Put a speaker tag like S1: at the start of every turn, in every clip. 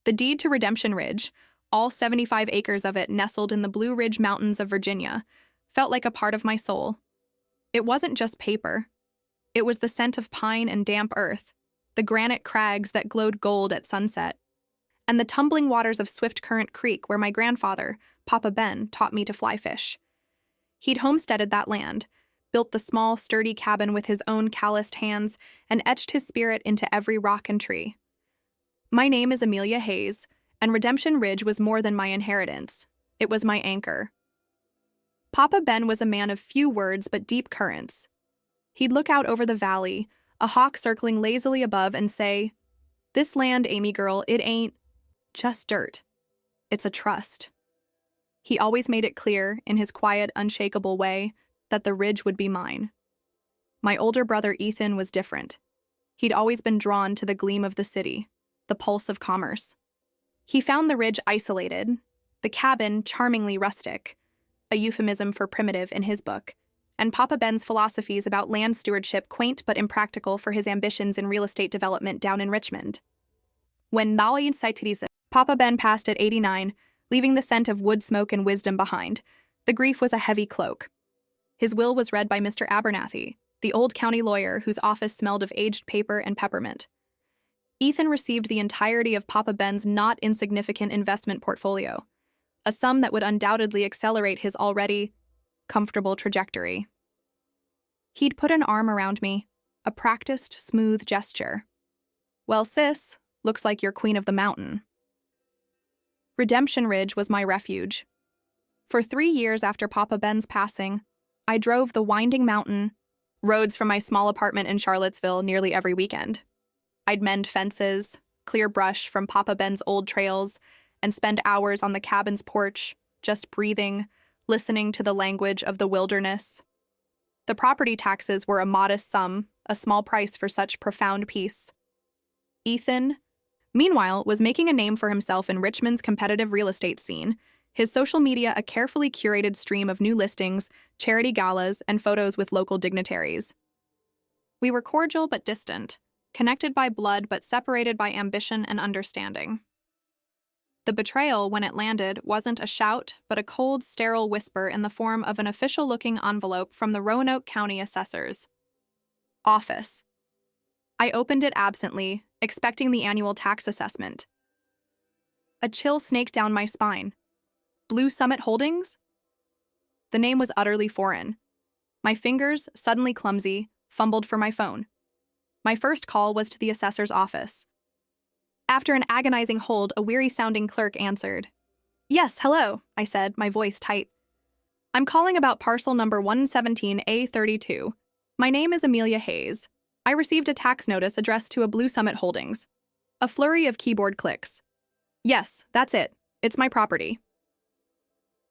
S1: The deed to Redemption Ridge, all 75 acres of it nestled in the Blue Ridge Mountains of Virginia, felt like a part of my soul. It wasn't just paper. It was the scent of pine and damp earth, the granite crags that glowed gold at sunset, and the tumbling waters of Swift Current Creek where my grandfather, Papa Ben, taught me to fly fish. He'd homesteaded that land, built the small, sturdy cabin with his own calloused hands, and etched his spirit into every rock and tree. My name is Amelia Hayes, and Redemption Ridge was more than my inheritance. It was my anchor. Papa Ben was a man of few words but deep currents. He'd look out over the valley, a hawk circling lazily above, and say, "This land, Amy girl, it ain't just dirt. It's a trust." He always made it clear, in his quiet, unshakable way, that the ridge would be mine. My older brother Ethan was different. He'd always been drawn to the gleam of the city, the pulse of commerce. He found the ridge isolated, the cabin charmingly rustic, a euphemism for primitive in his book, and Papa Ben's philosophies about land stewardship quaint but impractical for his ambitions in real estate development down in Richmond. When Papa Ben passed at 89, leaving the scent of wood smoke and wisdom behind. The grief was a heavy cloak. His will was read by Mr. Abernathy, the old county lawyer whose office smelled of aged paper and peppermint. Ethan received the entirety of Papa Ben's not insignificant investment portfolio, a sum that would undoubtedly accelerate his already comfortable trajectory. He'd put an arm around me, a practiced, smooth gesture. "Well, sis, looks like you're queen of the mountain." Redemption Ridge was my refuge. For 3 years after Papa Ben's passing, I drove the winding mountain roads from my small apartment in Charlottesville nearly every weekend. I'd mend fences, clear brush from Papa Ben's old trails, and spend hours on the cabin's porch, just breathing, listening to the language of the wilderness. The property taxes were a modest sum, a small price for such profound peace. Ethan, meanwhile, was making a name for himself in Richmond's competitive real estate scene, his social media a carefully curated stream of new listings, charity galas, and photos with local dignitaries. We were cordial but distant, connected by blood but separated by ambition and understanding. The betrayal, when it landed, wasn't a shout, but a cold, sterile whisper in the form of an official-looking envelope from the Roanoke County Assessor's office. I opened it absently, expecting the annual tax assessment. A chill snaked down my spine. Blue Summit Holdings? The name was utterly foreign. My fingers, suddenly clumsy, fumbled for my phone. My first call was to the assessor's office. After an agonizing hold, a weary-sounding clerk answered. "Yes, hello," I said, my voice tight. "I'm calling about parcel number 117A32. My name is Amelia Hayes. I received a tax notice addressed to a Blue Summit Holdings." A flurry of keyboard clicks. "Yes, that's it. It's my property."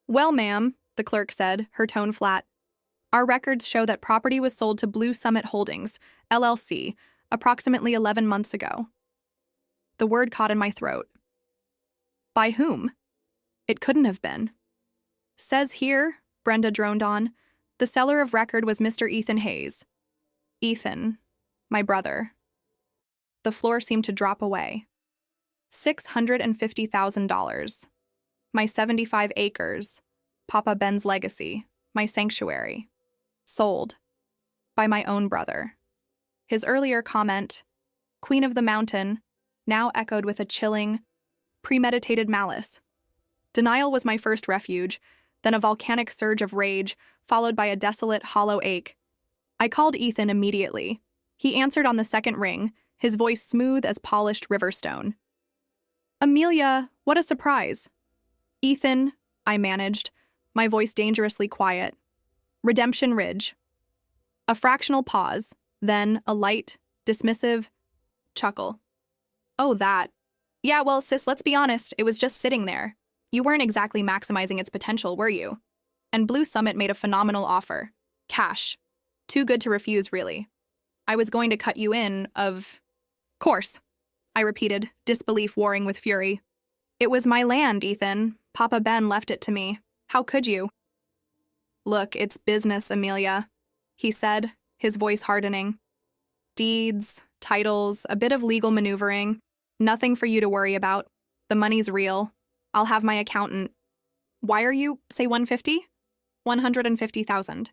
S1: "Well, ma'am," the clerk said, her tone flat. "Our records show that property was sold to Blue Summit Holdings, LLC, approximately 11 months ago." The word caught in my throat. By whom? It couldn't have been. "Says here," Brenda droned on, "the seller of record was Mr. Ethan Hayes." Ethan, my brother. The floor seemed to drop away. $650,000. My 75 acres. Papa Ben's legacy. My sanctuary. Sold. By my own brother. His earlier comment, "Queen of the Mountain," now echoed with a chilling, premeditated malice. Denial was my first refuge, then a volcanic surge of rage, followed by a desolate, hollow ache. I called Ethan immediately. He answered on the second ring, his voice smooth as polished riverstone. "Amelia, what a surprise." "Ethan," I managed, my voice dangerously quiet. "Redemption Ridge." A fractional pause, then a light, dismissive chuckle. "Oh, that. Yeah, well, sis, let's be honest, it was just sitting there. You weren't exactly maximizing its potential, were you? And Blue Summit made a phenomenal offer. Cash. Too good to refuse, really. I was going to cut you in, of course," I repeated, disbelief warring with fury. "It was my land, Ethan. Papa Ben left it to me. How could you?" "Look, it's business, Amelia," he said, his voice hardening. "Deeds, titles, a bit of legal maneuvering. Nothing for you to worry about. The money's real. I'll have my accountant. Why are you, say 150? 150,000.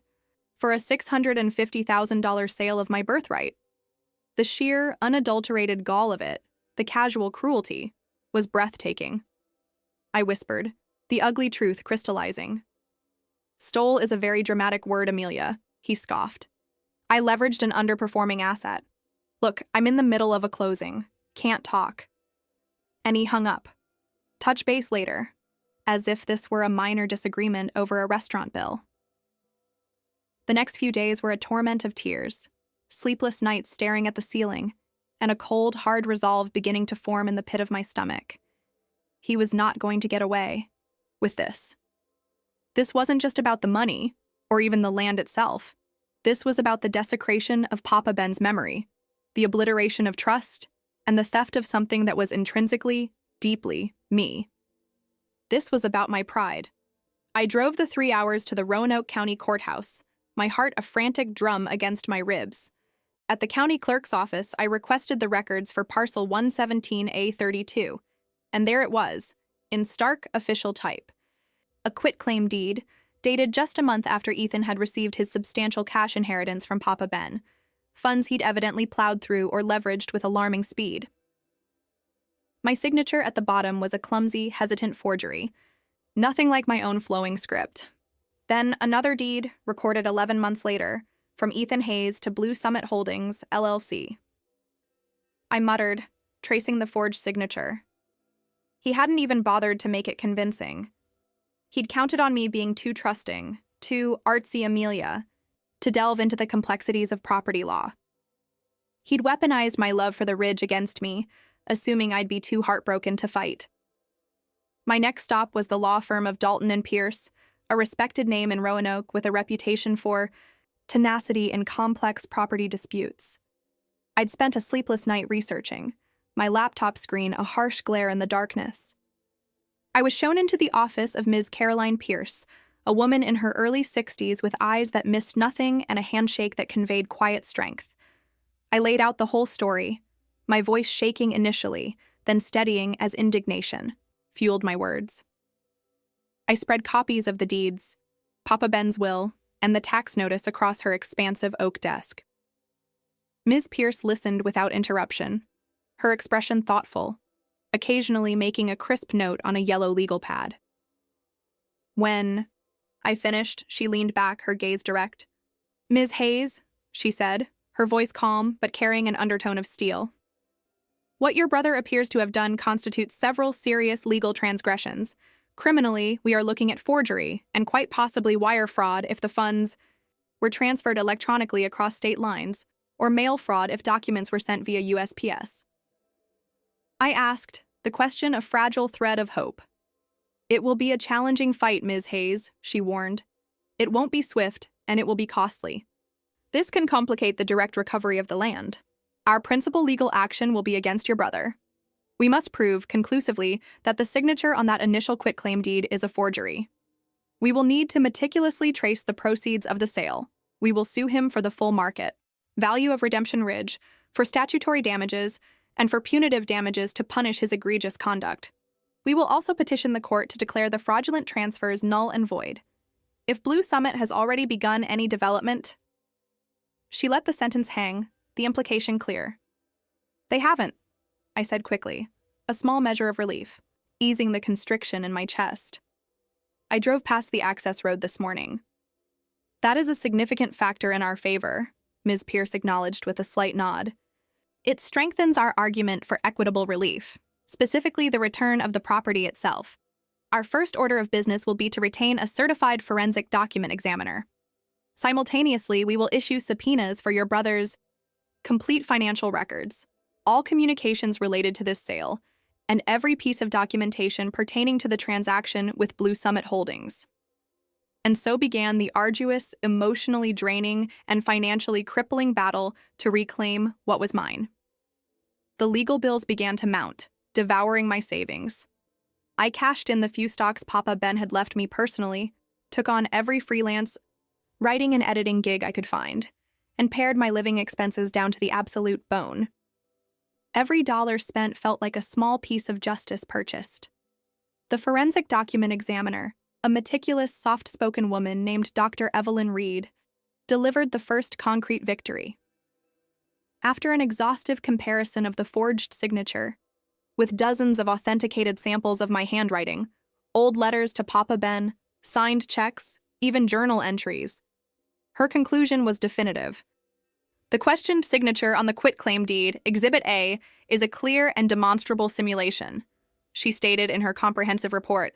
S1: For a $650,000 sale of my birthright. The sheer, unadulterated gall of it, the casual cruelty, was breathtaking. I whispered, the ugly truth crystallizing. Stole is a very dramatic word, Amelia, he scoffed. I leveraged an underperforming asset. Look, I'm in the middle of a closing. Can't talk. And he hung up. Touch base later, as if this were a minor disagreement over a restaurant bill. The next few days were a torment of tears, sleepless nights staring at the ceiling, and a cold, hard resolve beginning to form in the pit of my stomach. He was not going to get away with this. This wasn't just about the money, or even the land itself. This was about the desecration of Papa Ben's memory, the obliteration of trust, and the theft of something that was intrinsically, deeply me. This was about my pride. I drove the 3 hours to the Roanoke County Courthouse, my heart a frantic drum against my ribs. At the county clerk's office, I requested the records for parcel 117A32, and there it was, in stark official type. A quitclaim deed, dated just a month after Ethan had received his substantial cash inheritance from Papa Ben, funds he'd evidently plowed through or leveraged with alarming speed. My signature at the bottom was a clumsy, hesitant forgery, nothing like my own flowing script. Then another deed, recorded 11 months later, from Ethan Hayes to Blue Summit Holdings, LLC. I muttered, tracing the forged signature. He hadn't even bothered to make it convincing. He'd counted on me being too trusting, too artsy Amelia, to delve into the complexities of property law. He'd weaponized my love for the Ridge against me, assuming I'd be too heartbroken to fight. My next stop was the law firm of Dalton and Pierce, a respected name in Roanoke with a reputation for tenacity in complex property disputes. I'd spent a sleepless night researching, my laptop screen a harsh glare in the darkness. I was shown into the office of Ms. Caroline Pierce, a woman in her early 60s with eyes that missed nothing and a handshake that conveyed quiet strength. I laid out the whole story, my voice shaking initially, then steadying as indignation fueled my words. I spread copies of the deeds, Papa Ben's will, and the tax notice across her expansive oak desk. Ms. Pierce listened without interruption, her expression thoughtful, occasionally making a crisp note on a yellow legal pad. When I finished, she leaned back, her gaze direct. "Ms. Hayes," she said, her voice calm but carrying an undertone of steel. "What your brother appears to have done constitutes several serious legal transgressions. Criminally, we are looking at forgery and quite possibly wire fraud if the funds were transferred electronically across state lines, or mail fraud if documents were sent via USPS. I asked, the question a fragile thread of hope. "It will be a challenging fight, Ms. Hayes," she warned. "It won't be swift, and it will be costly. This can complicate the direct recovery of the land. Our principal legal action will be against your brother. We must prove, conclusively, that the signature on that initial quitclaim deed is a forgery. We will need to meticulously trace the proceeds of the sale. We will sue him for the full market value of Redemption Ridge, for statutory damages, and for punitive damages to punish his egregious conduct. We will also petition the court to declare the fraudulent transfers null and void. If Blue Summit has already begun any development..." She let the sentence hang, the implication clear. "They haven't," I said quickly, a small measure of relief, easing the constriction in my chest. "I drove past the access road this morning." "That is a significant factor in our favor," Ms. Pierce acknowledged with a slight nod. "It strengthens our argument for equitable relief, specifically the return of the property itself. Our first order of business will be to retain a certified forensic document examiner. Simultaneously, we will issue subpoenas for your brother's complete financial records, all communications related to this sale, and every piece of documentation pertaining to the transaction with Blue Summit Holdings." And so began the arduous, emotionally draining, and financially crippling battle to reclaim what was mine. The legal bills began to mount, devouring my savings. I cashed in the few stocks Papa Ben had left me personally, took on every freelance writing and editing gig I could find, and pared my living expenses down to the absolute bone. Every dollar spent felt like a small piece of justice purchased. The forensic document examiner, a meticulous, soft-spoken woman named Dr. Evelyn Reed, delivered the first concrete victory. After an exhaustive comparison of the forged signature, with dozens of authenticated samples of my handwriting, old letters to Papa Ben, signed checks, even journal entries, her conclusion was definitive. The questioned signature on the quitclaim deed, Exhibit A, is a clear and demonstrable simulation, she stated in her comprehensive report.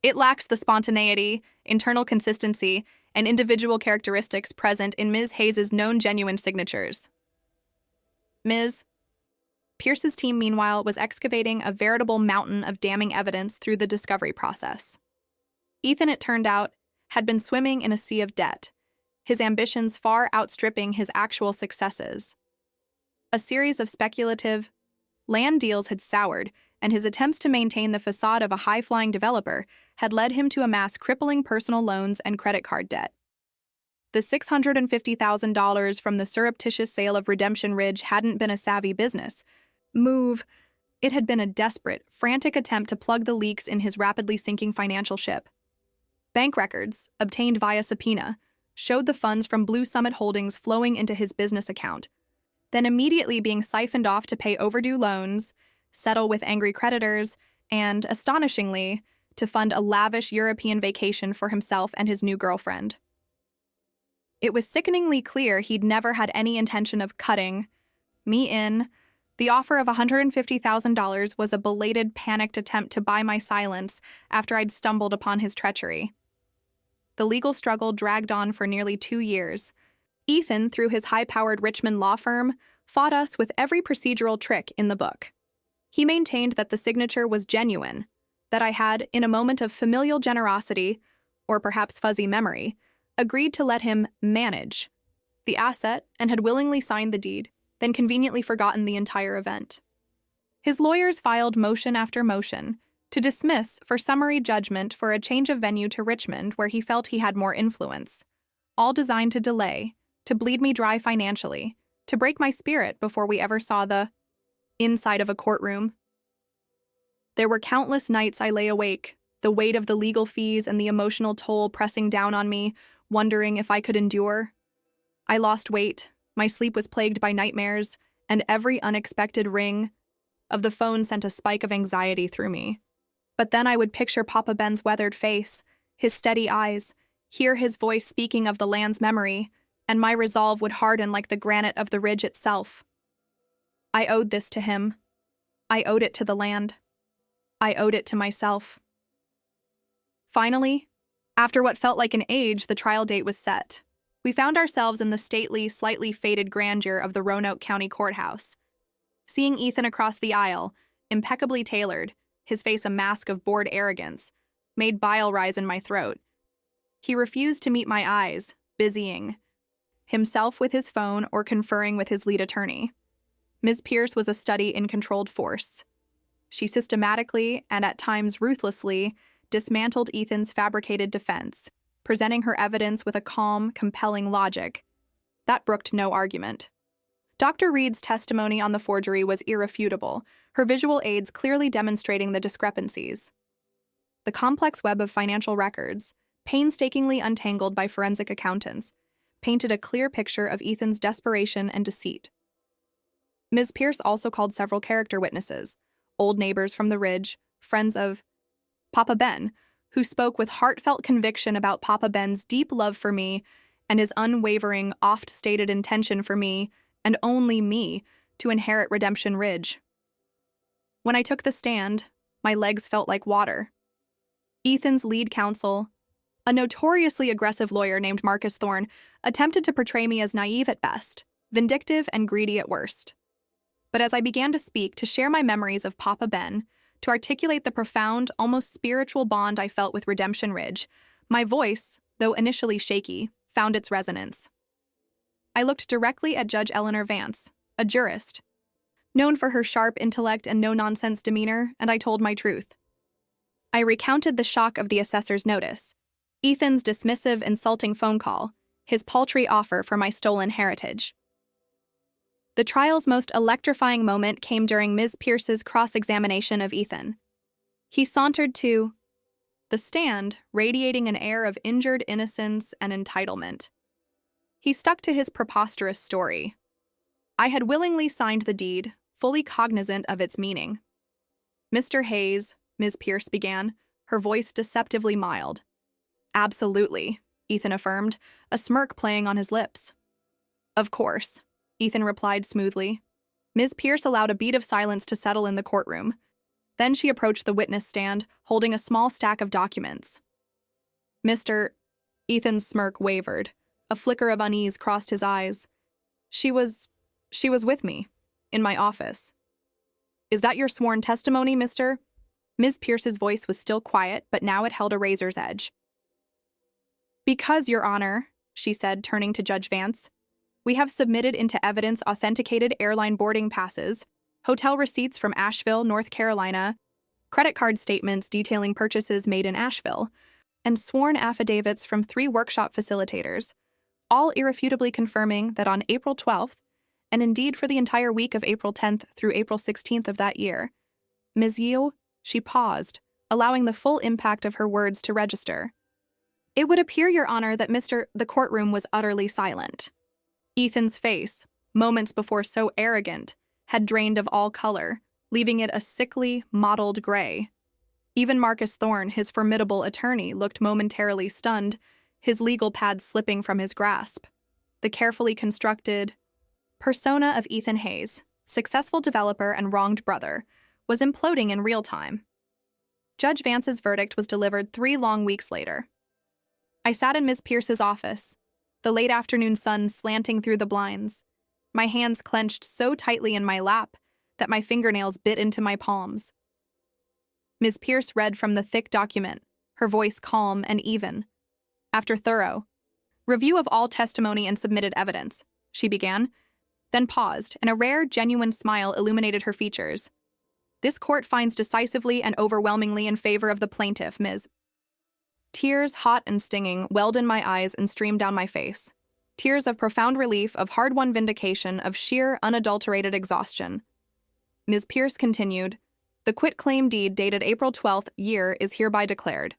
S1: It lacks the spontaneity, internal consistency, and individual characteristics present in Ms. Hayes's known genuine signatures. Ms. Pierce's team, meanwhile, was excavating a veritable mountain of damning evidence through the discovery process. Ethan, it turned out, had been swimming in a sea of debt, his ambitions far outstripping his actual successes. A series of speculative land deals had soured, and his attempts to maintain the facade of a high-flying developer had led him to amass crippling personal loans and credit card debt. The $650,000 from the surreptitious sale of Redemption Ridge hadn't been a savvy business move. It had been a desperate, frantic attempt to plug the leaks in his rapidly sinking financial ship. Bank records, obtained via subpoena, showed the funds from Blue Summit Holdings flowing into his business account, then immediately being siphoned off to pay overdue loans, settle with angry creditors, and, astonishingly, to fund a lavish European vacation for himself and his new girlfriend. It was sickeningly clear he'd never had any intention of cutting me in. The offer of $150,000 was a belated, panicked attempt to buy my silence after I'd stumbled upon his treachery. The legal struggle dragged on for nearly 2 years. Ethan, through his high-powered Richmond law firm, fought us with every procedural trick in the book. He maintained that the signature was genuine, that I had, in a moment of familial generosity, or perhaps fuzzy memory, agreed to let him manage the asset and had willingly signed the deed, then conveniently forgotten the entire event. His lawyers filed motion after motion to dismiss for summary judgment for a change of venue to Richmond where he felt he had more influence, all designed to delay, to bleed me dry financially, to break my spirit before we ever saw the inside of a courtroom. There were countless nights I lay awake, the weight of the legal fees and the emotional toll pressing down on me, wondering if I could endure. I lost weight, my sleep was plagued by nightmares, and every unexpected ring of the phone sent a spike of anxiety through me. But then I would picture Papa Ben's weathered face, his steady eyes, hear his voice speaking of the land's memory, and my resolve would harden like the granite of the ridge itself. I owed this to him. I owed it to the land. I owed it to myself. Finally, after what felt like an age, the trial date was set. We found ourselves in the stately, slightly faded grandeur of the Roanoke County Courthouse. Seeing Ethan across the aisle, impeccably tailored, his face a mask of bored arrogance, made bile rise in my throat. He refused to meet my eyes, busying himself with his phone or conferring with his lead attorney. Ms. Pierce was a study in controlled force. She systematically, and at times ruthlessly, dismantled Ethan's fabricated defense, presenting her evidence with a calm, compelling logic that brooked no argument. Dr. Reed's testimony on the forgery was irrefutable, her visual aids clearly demonstrating the discrepancies. The complex web of financial records, painstakingly untangled by forensic accountants, painted a clear picture of Ethan's desperation and deceit. Ms. Pierce also called several character witnesses, old neighbors from the Ridge, friends of Papa Ben, who spoke with heartfelt conviction about Papa Ben's deep love for me and his unwavering, oft-stated intention for me, and only me, to inherit Redemption Ridge. When I took the stand, my legs felt like water. Ethan's lead counsel, a notoriously aggressive lawyer named Marcus Thorne, attempted to portray me as naive at best, vindictive and greedy at worst. But as I began to speak, to share my memories of Papa Ben, to articulate the profound, almost spiritual bond I felt with Redemption Ridge, my voice, though initially shaky, found its resonance. I looked directly at Judge Eleanor Vance, a jurist, known for her sharp intellect and no-nonsense demeanor, and I told my truth. I recounted the shock of the assessor's notice, Ethan's dismissive, insulting phone call, his paltry offer for my stolen heritage. The trial's most electrifying moment came during Ms. Pierce's cross-examination of Ethan. He sauntered to the stand, radiating an air of injured innocence and entitlement. He stuck to his preposterous story. I had willingly signed the deed, fully cognizant of its meaning. Mr. Hayes, Ms. Pierce began, her voice deceptively mild. Absolutely, Ethan affirmed, a smirk playing on his lips. Of course, Ethan replied smoothly. Ms. Pierce allowed a beat of silence to settle in the courtroom. Then she approached the witness stand, holding a small stack of documents. Ethan's smirk wavered. A flicker of unease crossed his eyes. She was with me, in my office. Is that your sworn testimony, Mr.? Ms. Pierce's voice was still quiet, but now it held a razor's edge. Because, Your Honor, she said, turning to Judge Vance, we have submitted into evidence authenticated airline boarding passes, hotel receipts from Asheville, North Carolina, credit card statements detailing purchases made in Asheville, and sworn affidavits from 3 workshop facilitators, all irrefutably confirming that on April 12th, and indeed for the entire week of April 10th through April 16th of that year, Ms. Yeo, she paused, allowing the full impact of her words to register. It would appear, Your Honor, that the courtroom was utterly silent. Ethan's face, moments before so arrogant, had drained of all color, leaving it a sickly, mottled gray. Even Marcus Thorne, his formidable attorney, looked momentarily stunned, his legal pad slipping from his grasp. The carefully constructed persona of Ethan Hayes, successful developer and wronged brother, was imploding in real time. Judge Vance's verdict was delivered 3 long weeks later. I sat in Ms. Pierce's office, the late afternoon sun slanting through the blinds, my hands clenched so tightly in my lap that my fingernails bit into my palms. Ms. Pierce read from the thick document, her voice calm and even. After thorough review of all testimony and submitted evidence, she began, then paused, and a rare, genuine smile illuminated her features. This court finds decisively and overwhelmingly in favor of the plaintiff, Ms. Tears, hot and stinging, welled in my eyes and streamed down my face. Tears of profound relief, of hard-won vindication, of sheer, unadulterated exhaustion. Ms. Pierce continued, the quitclaim deed dated April 12th year is hereby declared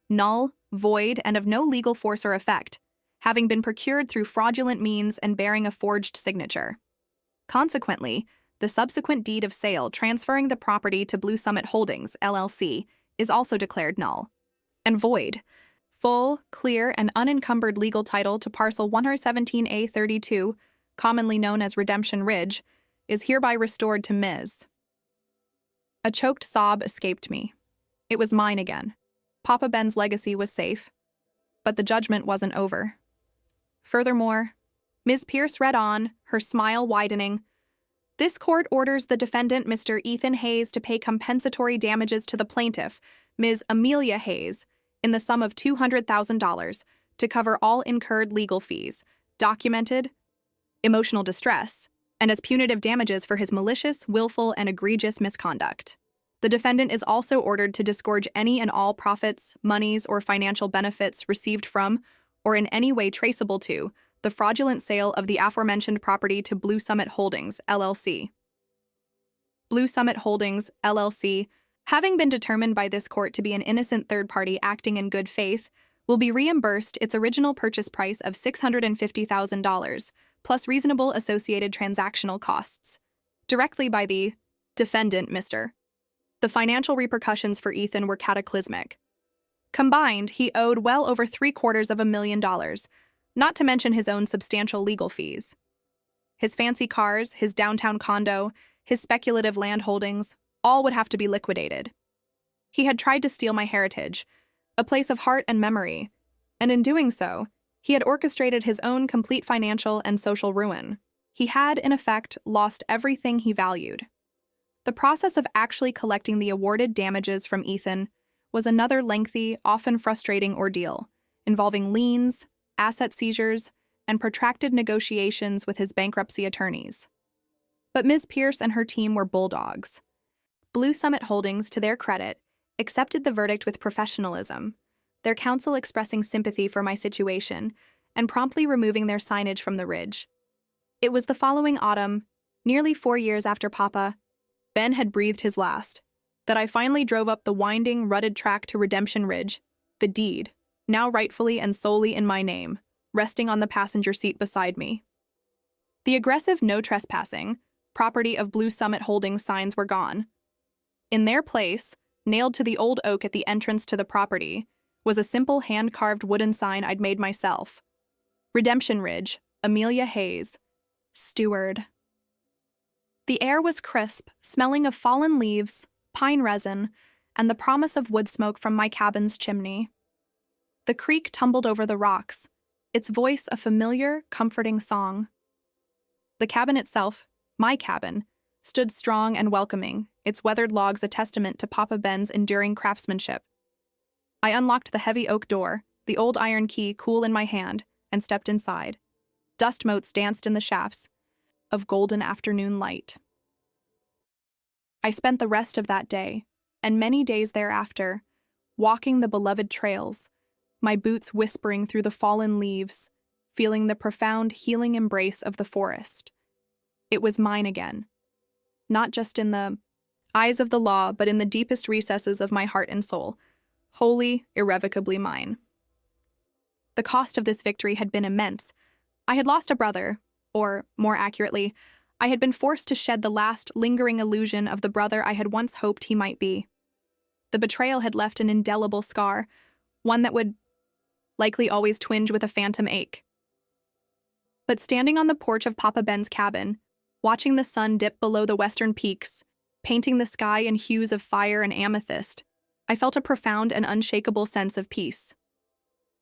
S1: null, void, and of no legal force or effect, having been procured through fraudulent means and bearing a forged signature. Consequently, the subsequent deed of sale transferring the property to Blue Summit Holdings, LLC, is also declared null and void. Full, clear, and unencumbered legal title to parcel 117A32, commonly known as Redemption Ridge, is hereby restored to Ms. A choked sob escaped me. It was mine again. Papa Ben's legacy was safe, but the judgment wasn't over. Furthermore, Ms. Pierce read on, her smile widening. This court orders the defendant, Mr. Ethan Hayes, to pay compensatory damages to the plaintiff, Ms. Amelia Hayes, in the sum of $200,000 to cover all incurred legal fees, documented, emotional distress, and as punitive damages for his malicious, willful, and egregious misconduct. The defendant is also ordered to disgorge any and all profits, monies, or financial benefits received from, or in any way traceable to, the fraudulent sale of the aforementioned property to Blue Summit Holdings, LLC. Blue Summit Holdings, LLC, having been determined by this court to be an innocent third party acting in good faith, will be reimbursed its original purchase price of $650,000, plus reasonable associated transactional costs, directly by the defendant, Mr. The financial repercussions for Ethan were cataclysmic. Combined, he owed well over $750,000, not to mention his own substantial legal fees. His fancy cars, his downtown condo, his speculative land holdings, all would have to be liquidated. He had tried to steal my heritage, a place of heart and memory, and in doing so, he had orchestrated his own complete financial and social ruin. He had, in effect, lost everything he valued. The process of actually collecting the awarded damages from Ethan was another lengthy, often frustrating ordeal, involving liens, asset seizures, and protracted negotiations with his bankruptcy attorneys. But Ms. Pierce and her team were bulldogs. Blue Summit Holdings, to their credit, accepted the verdict with professionalism, their counsel expressing sympathy for my situation and promptly removing their signage from the ridge. It was the following autumn, nearly 4 years after Papa Ben had breathed his last, that I finally drove up the winding, rutted track to Redemption Ridge, the deed, now rightfully and solely in my name, resting on the passenger seat beside me. The aggressive no trespassing, property of Blue Summit Holdings signs were gone. In their place, nailed to the old oak at the entrance to the property, was a simple hand-carved wooden sign I'd made myself. Redemption Ridge, Amelia Hayes, Steward. The air was crisp, smelling of fallen leaves, pine resin, and the promise of wood smoke from my cabin's chimney. The creek tumbled over the rocks, its voice a familiar, comforting song. The cabin itself, my cabin, stood strong and welcoming, its weathered logs a testament to Papa Ben's enduring craftsmanship. I unlocked the heavy oak door, the old iron key cool in my hand, and stepped inside. Dust motes danced in the shafts of golden afternoon light. I spent the rest of that day, and many days thereafter, walking the beloved trails, my boots whispering through the fallen leaves, feeling the profound healing embrace of the forest. It was mine again, not just in the eyes of the law, but in the deepest recesses of my heart and soul, wholly, irrevocably mine. The cost of this victory had been immense. I had lost a brother, or, more accurately, I had been forced to shed the last lingering illusion of the brother I had once hoped he might be. The betrayal had left an indelible scar, one that would likely always twinge with a phantom ache. But standing on the porch of Papa Ben's cabin, watching the sun dip below the western peaks, painting the sky in hues of fire and amethyst, I felt a profound and unshakable sense of peace.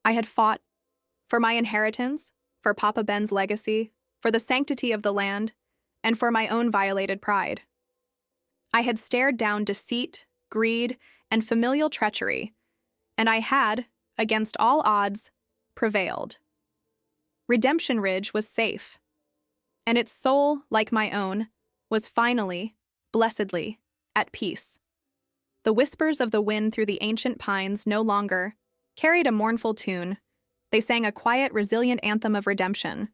S1: I had fought for my inheritance, for Papa Ben's legacy, for the sanctity of the land, and for my own violated pride. I had stared down deceit, greed, and familial treachery, and I had, against all odds, prevailed. Redemption Ridge was safe, and its soul, like my own, was finally, blessedly, at peace. The whispers of the wind through the ancient pines no longer carried a mournful tune. They sang a quiet, resilient anthem of redemption.